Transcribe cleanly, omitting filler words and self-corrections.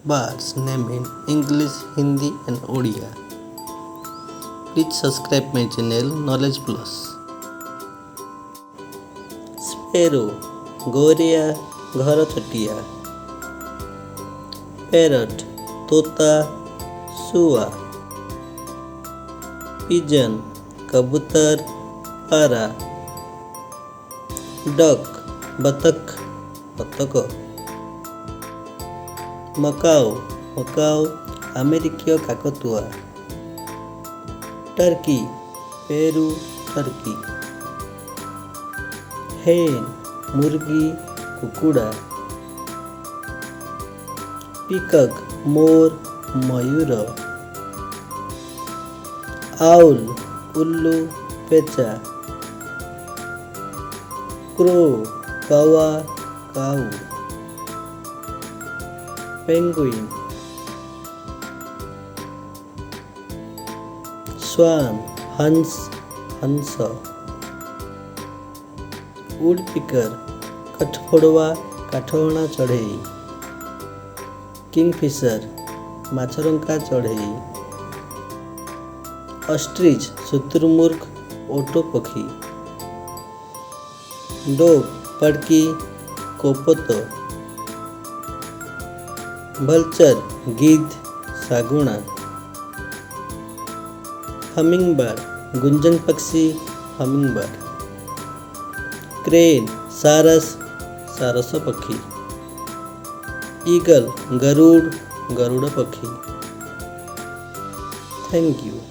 birds name in English, Hindi and Odia. Please subscribe my channel Knowledge Plus. Sparrow गोरिया घर चटिया. Parrot तोता सुआ. Pigeon कबूतर पारा. Duck बतख बतक. मकाओ मकाओ अमेरिकीय काकतुआ. टर्की पेरू टर्की. हेन मुर्गी कुकुड़ा. पिकक मोर मयूर. आउल उल्लू पेचा. क्रो कौवा काऊ. पेंगुइन. स्वान हंस हंस. वुडपिकर कठफोड़वा काठहणा चढ़ई. किंगफिशर माछरंका चढ़ई. ऑस्ट्रिच शुतुरमुर्ग ओटो पक्षी. डोग पड़की कोपत. भल्चर गिद्ध सागुणा. हमिंगबर्ड गुंजन पक्षी हमिंगबर्ड. क्रेन सारस सारस पक्षी. ईगल गरुड़ गरुड़ पक्षी. Thank you.